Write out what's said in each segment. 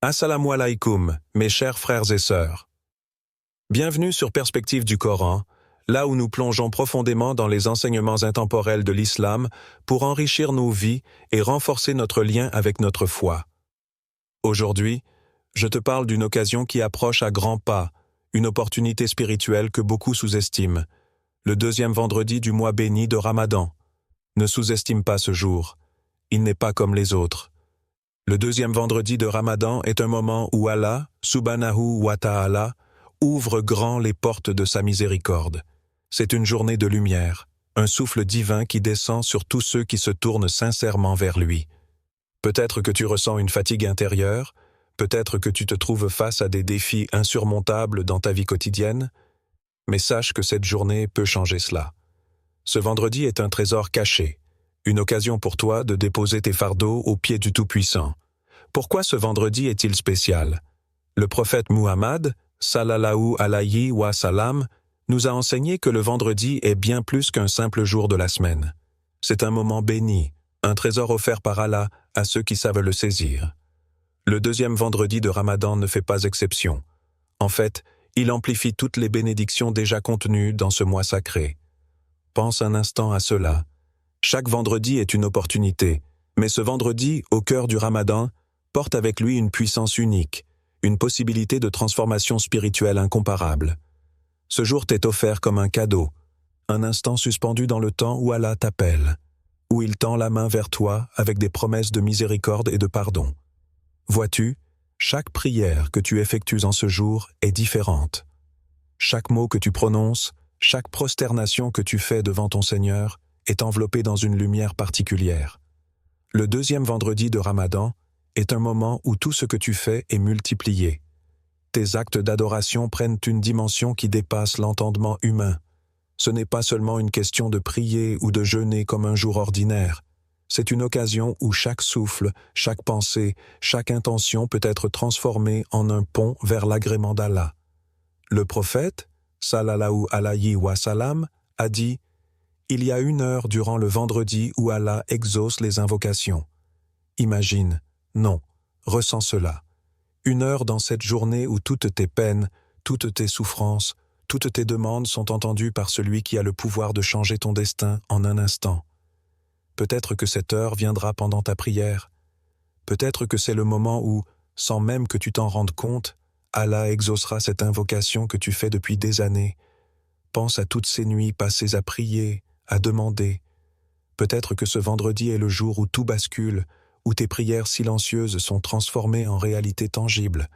Assalamu alaikum, mes chers frères et sœurs. Bienvenue sur Perspective du Coran, là où nous plongeons profondément dans les enseignements intemporels de l'islam pour enrichir nos vies et renforcer notre lien avec notre foi. Aujourd'hui, je te parle d'une occasion qui approche à grands pas, une opportunité spirituelle que beaucoup sous-estiment, le deuxième vendredi du mois béni de Ramadan. Ne sous-estime pas ce jour, il n'est pas comme les autres. Le deuxième vendredi de Ramadan est un moment où Allah, subhanahu wa ta'ala, ouvre grand les portes de sa miséricorde. C'est une journée de lumière, un souffle divin qui descend sur tous ceux qui se tournent sincèrement vers lui. Peut-être que tu ressens une fatigue intérieure, peut-être que tu te trouves face à des défis insurmontables dans ta vie quotidienne, mais sache que cette journée peut changer cela. Ce vendredi est un trésor caché, une occasion pour toi de déposer tes fardeaux aux pieds du Tout-Puissant. Pourquoi ce vendredi est-il spécial? Le prophète Muhammad, sallallahu alayhi wa sallam, nous a enseigné que le vendredi est bien plus qu'un simple jour de la semaine. C'est un moment béni, un trésor offert par Allah à ceux qui savent le saisir. Le deuxième vendredi de Ramadan ne fait pas exception. En fait, il amplifie toutes les bénédictions déjà contenues dans ce mois sacré. Pense un instant à cela. Chaque vendredi est une opportunité, mais ce vendredi, au cœur du Ramadan, porte avec lui une puissance unique, une possibilité de transformation spirituelle incomparable. Ce jour t'est offert comme un cadeau, un instant suspendu dans le temps où Allah t'appelle, où il tend la main vers toi avec des promesses de miséricorde et de pardon. Vois-tu, chaque prière que tu effectues en ce jour est différente. Chaque mot que tu prononces, chaque prosternation que tu fais devant ton Seigneur est enveloppé dans une lumière particulière. Le deuxième vendredi de Ramadan est un moment où tout ce que tu fais est multiplié. Tes actes d'adoration prennent une dimension qui dépasse l'entendement humain. Ce n'est pas seulement une question de prier ou de jeûner comme un jour ordinaire. C'est une occasion où chaque souffle, chaque pensée, chaque intention peut être transformée en un pont vers l'agrément d'Allah. Le prophète, sallallahu alayhi wa sallam, a dit « Il y a une heure durant le vendredi où Allah exauce les invocations. » Imagine, non, ressens cela. Une heure dans cette journée où toutes tes peines, toutes tes souffrances, toutes tes demandes sont entendues par celui qui a le pouvoir de changer ton destin en un instant. Peut-être que cette heure viendra pendant ta prière. Peut-être que c'est le moment où, sans même que tu t'en rendes compte, Allah exaucera cette invocation que tu fais depuis des années. Pense à toutes ces nuits passées à prier, à demander. Peut-être que ce vendredi est le jour où tout bascule, où tes prières silencieuses sont transformées en réalité tangible.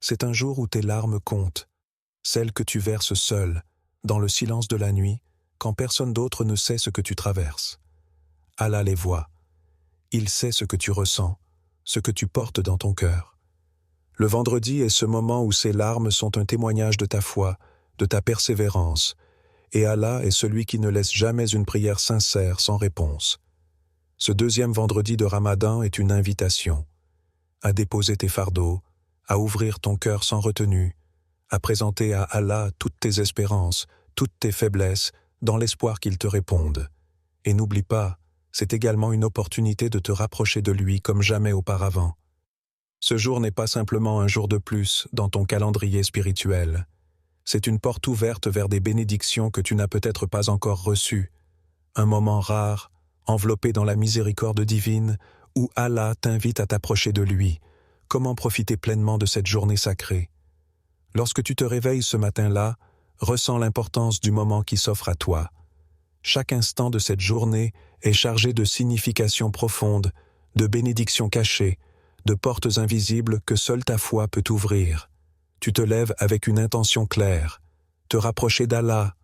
C'est un jour où tes larmes comptent, celles que tu verses seul, dans le silence de la nuit, quand personne d'autre ne sait ce que tu traverses. Allah les voit. Il sait ce que tu ressens, ce que tu portes dans ton cœur. Le vendredi est ce moment où ces larmes sont un témoignage de ta foi, de ta persévérance, et Allah est celui qui ne laisse jamais une prière sincère sans réponse. Ce deuxième vendredi de Ramadan est une invitation à déposer tes fardeaux, à ouvrir ton cœur sans retenue, à présenter à Allah toutes tes espérances, toutes tes faiblesses, dans l'espoir qu'il te réponde. Et n'oublie pas, c'est également une opportunité de te rapprocher de lui comme jamais auparavant. Ce jour n'est pas simplement un jour de plus dans ton calendrier spirituel. C'est une porte ouverte vers des bénédictions que tu n'as peut-être pas encore reçues. Un moment rare, enveloppé dans la miséricorde divine, où Allah t'invite à t'approcher de lui. Comment profiter pleinement de cette journée sacrée? Lorsque tu te réveilles ce matin-là, ressens l'importance du moment qui s'offre à toi. Chaque instant de cette journée est chargé de significations profondes, de bénédictions cachées, de portes invisibles que seule ta foi peut ouvrir. Tu te lèves avec une intention claire, te rapprocher d'Allah,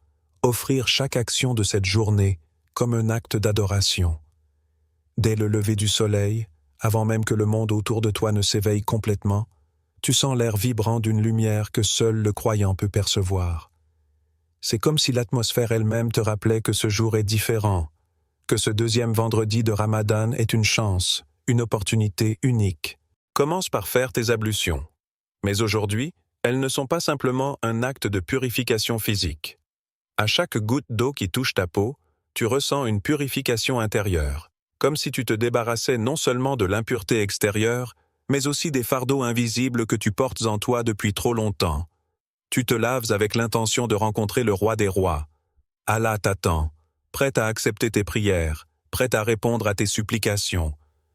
offrir chaque action de cette journée comme un acte d'adoration. Dès le lever du soleil, avant même que le monde autour de toi ne s'éveille complètement, tu sens l'air vibrant d'une lumière que seul le croyant peut percevoir. C'est comme si l'atmosphère elle-même te rappelait que ce jour est différent, que ce deuxième vendredi de Ramadan est une chance, une opportunité unique. Commence par faire tes ablutions. Mais aujourd'hui, elles ne sont pas simplement un acte de purification physique. À chaque goutte d'eau qui touche ta peau, tu ressens une purification intérieure, comme si tu te débarrassais non seulement de l'impureté extérieure, mais aussi des fardeaux invisibles que tu portes en toi depuis trop longtemps. Tu te laves avec l'intention de rencontrer le roi des rois. Allah t'attend, prêt à accepter tes prières, prêt à répondre à tes supplications.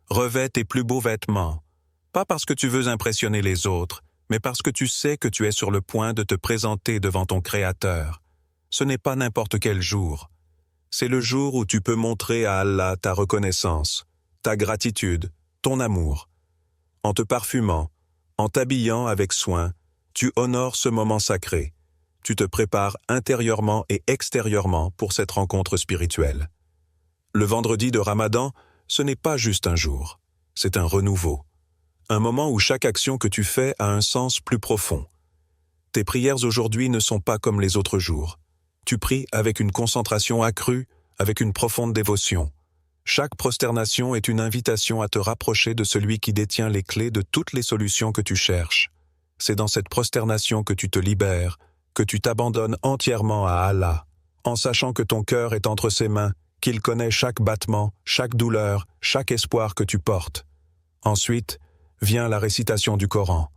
Revêt tes plus beaux vêtements, pas parce que tu veux impressionner les autres, mais parce que tu sais que tu es sur le point de te présenter devant ton Créateur. Ce n'est pas n'importe quel jour. C'est le jour où tu peux montrer à Allah ta reconnaissance, ta gratitude, ton amour. En te parfumant, en t'habillant avec soin, tu honores ce moment sacré. Tu te prépares intérieurement et extérieurement pour cette rencontre spirituelle. Le vendredi de Ramadan, ce n'est pas juste un jour, c'est un renouveau. Un moment où chaque action que tu fais a un sens plus profond. Tes prières aujourd'hui ne sont pas comme les autres jours. Tu pries avec une concentration accrue, avec une profonde dévotion. Chaque prosternation est une invitation à te rapprocher de celui qui détient les clés de toutes les solutions que tu cherches. C'est dans cette prosternation que tu te libères, que tu t'abandonnes entièrement à Allah, en sachant que ton cœur est entre ses mains, qu'il connaît chaque battement, chaque douleur, chaque espoir que tu portes. Ensuite, vient la récitation du Coran.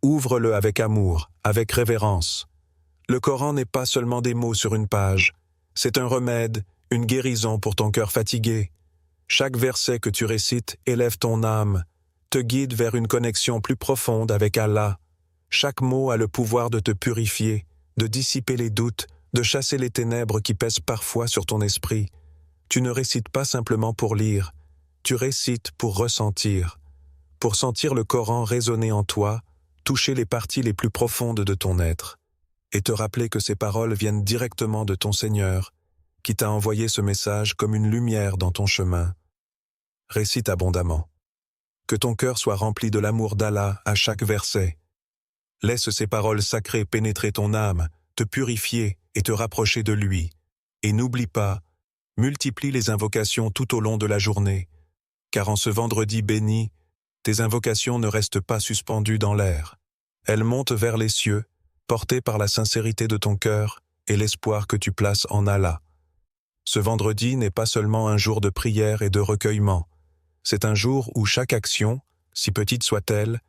Ouvre-le avec amour, avec révérence. Le Coran n'est pas seulement des mots sur une page. C'est un remède, une guérison pour ton cœur fatigué. Chaque verset que tu récites élève ton âme, te guide vers une connexion plus profonde avec Allah. Chaque mot a le pouvoir de te purifier, de dissiper les doutes, de chasser les ténèbres qui pèsent parfois sur ton esprit. Tu ne récites pas simplement pour lire, tu récites pour ressentir, pour sentir le Coran résonner en toi, toucher les parties les plus profondes de ton être, et te rappeler que ces paroles viennent directement de ton Seigneur, qui t'a envoyé ce message comme une lumière dans ton chemin. Récite abondamment. Que ton cœur soit rempli de l'amour d'Allah à chaque verset. Laisse ces paroles sacrées pénétrer ton âme, te purifier et te rapprocher de lui. Et n'oublie pas, multiplie les invocations tout au long de la journée, car en ce vendredi béni, tes invocations ne restent pas suspendues dans l'air. Elles montent vers les cieux, portées par la sincérité de ton cœur et l'espoir que tu places en Allah. Ce vendredi n'est pas seulement un jour de prière et de recueillement. C'est un jour où chaque action, si petite soit-elle,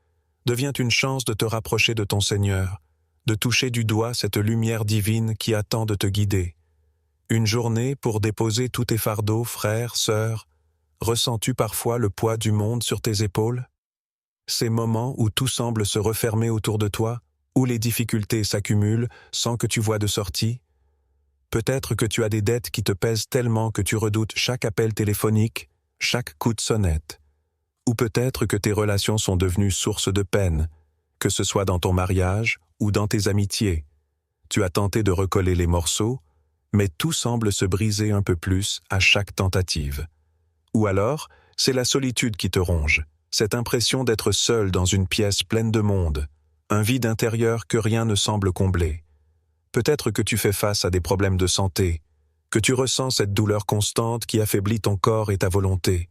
devient une chance de te rapprocher de ton Seigneur, de toucher du doigt cette lumière divine qui attend de te guider. Une journée pour déposer tous tes fardeaux, frères, sœurs. Ressens-tu parfois le poids du monde sur tes épaules? Ces moments où tout semble se refermer autour de toi, où les difficultés s'accumulent sans que tu vois de sortie? Peut-être que tu as des dettes qui te pèsent tellement que tu redoutes chaque appel téléphonique, chaque coup de sonnette. Ou peut-être que tes relations sont devenues source de peine, que ce soit dans ton mariage ou dans tes amitiés. Tu as tenté de recoller les morceaux, mais tout semble se briser un peu plus à chaque tentative. Ou alors, c'est la solitude qui te ronge, cette impression d'être seul dans une pièce pleine de monde, un vide intérieur que rien ne semble combler. Peut-être que tu fais face à des problèmes de santé, que tu ressens cette douleur constante qui affaiblit ton corps et ta volonté,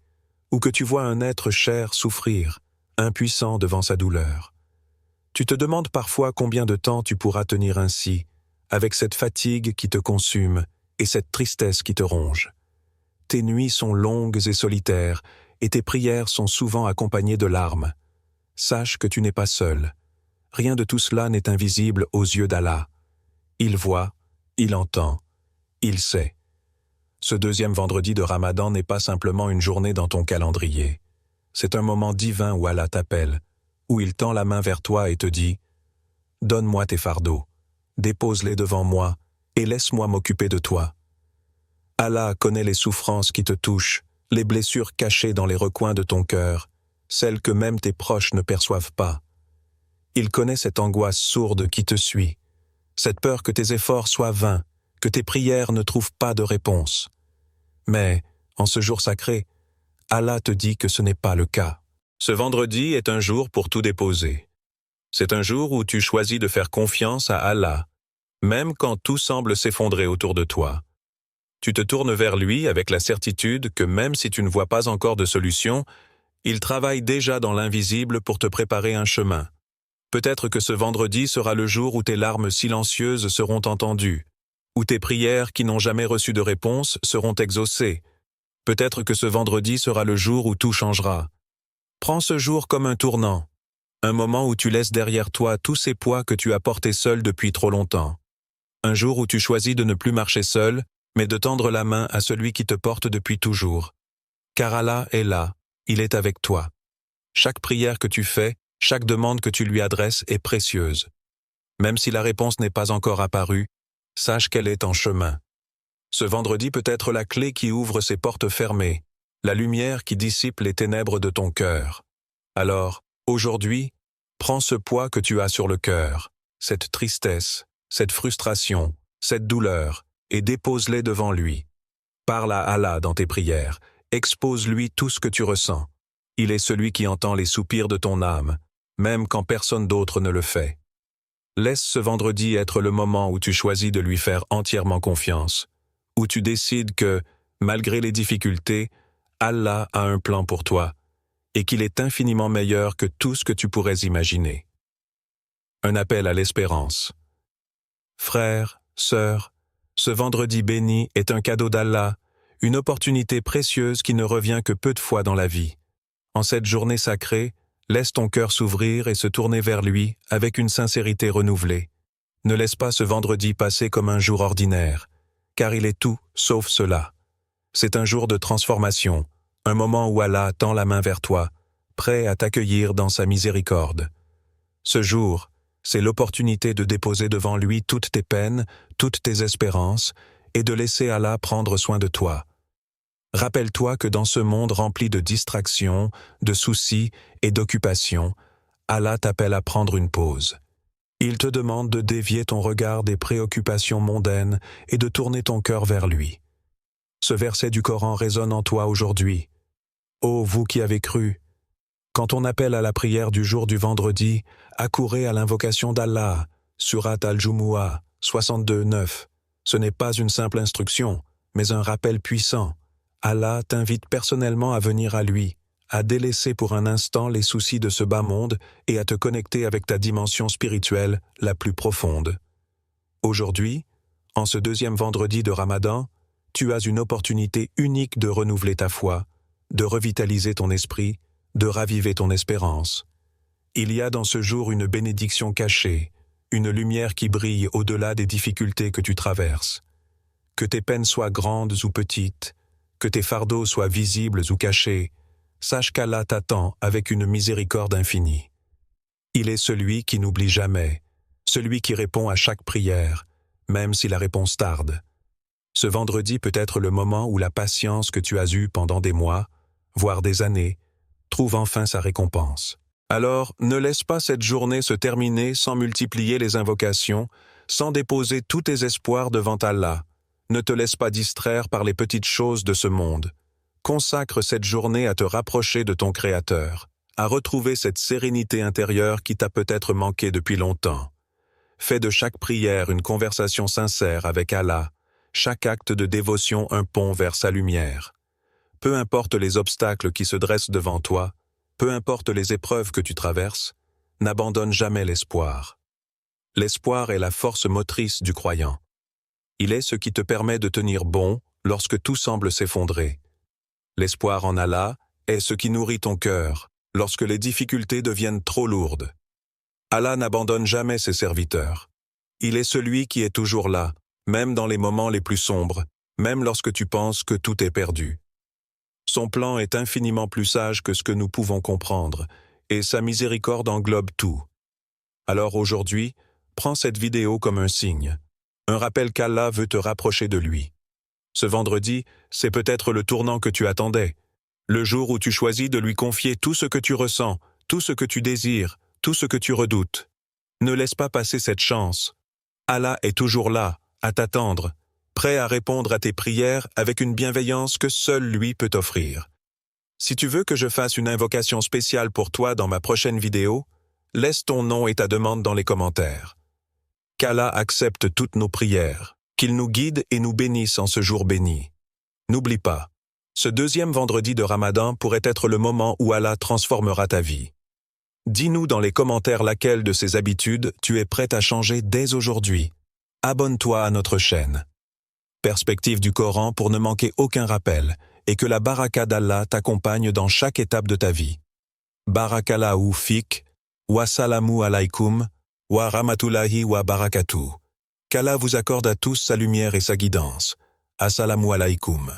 ou que tu vois un être cher souffrir, impuissant devant sa douleur. Tu te demandes parfois combien de temps tu pourras tenir ainsi, avec cette fatigue qui te consume et cette tristesse qui te ronge. Tes nuits sont longues et solitaires, et tes prières sont souvent accompagnées de larmes. Sache que tu n'es pas seul. Rien de tout cela n'est invisible aux yeux d'Allah. Il voit, il entend, il sait. Ce deuxième vendredi de Ramadan n'est pas simplement une journée dans ton calendrier. C'est un moment divin où Allah t'appelle, où il tend la main vers toi et te dit « Donne-moi tes fardeaux, dépose-les devant moi et laisse-moi m'occuper de toi. » Allah connaît les souffrances qui te touchent, les blessures cachées dans les recoins de ton cœur, celles que même tes proches ne perçoivent pas. Il connaît cette angoisse sourde qui te suit, cette peur que tes efforts soient vains, que tes prières ne trouvent pas de réponse. Mais, en ce jour sacré, Allah te dit que ce n'est pas le cas. Ce vendredi est un jour pour tout déposer. C'est un jour où tu choisis de faire confiance à Allah, même quand tout semble s'effondrer autour de toi. Tu te tournes vers lui avec la certitude que même si tu ne vois pas encore de solution, il travaille déjà dans l'invisible pour te préparer un chemin. Peut-être que ce vendredi sera le jour où tes larmes silencieuses seront entendues, où tes prières qui n'ont jamais reçu de réponse seront exaucées. Peut-être que ce vendredi sera le jour où tout changera. Prends ce jour comme un tournant, un moment où tu laisses derrière toi tous ces poids que tu as portés seul depuis trop longtemps. Un jour où tu choisis de ne plus marcher seul, mais de tendre la main à celui qui te porte depuis toujours. Car Allah est là, il est avec toi. Chaque prière que tu fais, chaque demande que tu lui adresses est précieuse. Même si la réponse n'est pas encore apparue, sache qu'elle est en chemin. Ce vendredi peut être la clé qui ouvre ces portes fermées, la lumière qui dissipe les ténèbres de ton cœur. Alors, aujourd'hui, prends ce poids que tu as sur le cœur, cette tristesse, cette frustration, cette douleur, et dépose-les devant lui. Parle à Allah dans tes prières, expose-lui tout ce que tu ressens. Il est celui qui entend les soupirs de ton âme, même quand personne d'autre ne le fait. Laisse ce vendredi être le moment où tu choisis de lui faire entièrement confiance, où tu décides que, malgré les difficultés, Allah a un plan pour toi, et qu'il est infiniment meilleur que tout ce que tu pourrais imaginer. Un appel à l'espérance. Frères, sœurs, ce vendredi béni est un cadeau d'Allah, une opportunité précieuse qui ne revient que peu de fois dans la vie. En cette journée sacrée, laisse ton cœur s'ouvrir et se tourner vers lui avec une sincérité renouvelée. Ne laisse pas ce vendredi passer comme un jour ordinaire, car il est tout sauf cela. C'est un jour de transformation, un moment où Allah tend la main vers toi, prêt à t'accueillir dans sa miséricorde. Ce jour, c'est l'opportunité de déposer devant lui toutes tes peines, toutes tes espérances, et de laisser Allah prendre soin de toi. Rappelle-toi que dans ce monde rempli de distractions, de soucis et d'occupations, Allah t'appelle à prendre une pause. Il te demande de dévier ton regard des préoccupations mondaines et de tourner ton cœur vers lui. Ce verset du Coran résonne en toi aujourd'hui. Ô vous qui avez cru, quand on appelle à la prière du jour du vendredi, accourez à l'invocation d'Allah, Surat Al-Jumu'ah 62:9. Ce n'est pas une simple instruction, mais un rappel puissant. Allah t'invite personnellement à venir à lui, à délaisser pour un instant les soucis de ce bas monde et à te connecter avec ta dimension spirituelle la plus profonde. Aujourd'hui, en ce deuxième vendredi de Ramadan, tu as une opportunité unique de renouveler ta foi, de revitaliser ton esprit, de raviver ton espérance. Il y a dans ce jour une bénédiction cachée, une lumière qui brille au-delà des difficultés que tu traverses. Que tes peines soient grandes ou petites, que tes fardeaux soient visibles ou cachés, sache qu'Allah t'attend avec une miséricorde infinie. Il est celui qui n'oublie jamais, celui qui répond à chaque prière, même si la réponse tarde. Ce vendredi peut être le moment où la patience que tu as eue pendant des mois, voire des années, trouve enfin sa récompense. Alors, ne laisse pas cette journée se terminer sans multiplier les invocations, sans déposer tous tes espoirs devant Allah. Ne te laisse pas distraire par les petites choses de ce monde. Consacre cette journée à te rapprocher de ton Créateur, à retrouver cette sérénité intérieure qui t'a peut-être manqué depuis longtemps. Fais de chaque prière une conversation sincère avec Allah, chaque acte de dévotion un pont vers sa lumière. Peu importe les obstacles qui se dressent devant toi, peu importe les épreuves que tu traverses, n'abandonne jamais l'espoir. L'espoir est la force motrice du croyant. Il est ce qui te permet de tenir bon lorsque tout semble s'effondrer. L'espoir en Allah est ce qui nourrit ton cœur lorsque les difficultés deviennent trop lourdes. Allah n'abandonne jamais ses serviteurs. Il est celui qui est toujours là, même dans les moments les plus sombres, même lorsque tu penses que tout est perdu. Son plan est infiniment plus sage que ce que nous pouvons comprendre, et sa miséricorde englobe tout. Alors aujourd'hui, prends cette vidéo comme un signe, un rappel qu'Allah veut te rapprocher de lui. Ce vendredi, c'est peut-être le tournant que tu attendais, le jour où tu choisis de lui confier tout ce que tu ressens, tout ce que tu désires, tout ce que tu redoutes. Ne laisse pas passer cette chance. Allah est toujours là, à t'attendre, prêt à répondre à tes prières avec une bienveillance que seul lui peut offrir. Si tu veux que je fasse une invocation spéciale pour toi dans ma prochaine vidéo, laisse ton nom et ta demande dans les commentaires. Qu'Allah accepte toutes nos prières, qu'il nous guide et nous bénisse en ce jour béni. N'oublie pas, ce deuxième vendredi de Ramadan pourrait être le moment où Allah transformera ta vie. Dis-nous dans les commentaires laquelle de ces habitudes tu es prêt à changer dès aujourd'hui. Abonne-toi à notre chaîne. Perspective du Coran pour ne manquer aucun rappel et que la baraka d'Allah t'accompagne dans chaque étape de ta vie. Barakallahu fik, wa salamu alaykum, wa rahmatullahi wa barakatuh. Qu'Allah vous accorde à tous sa lumière et sa guidance. Assalamu alaykum.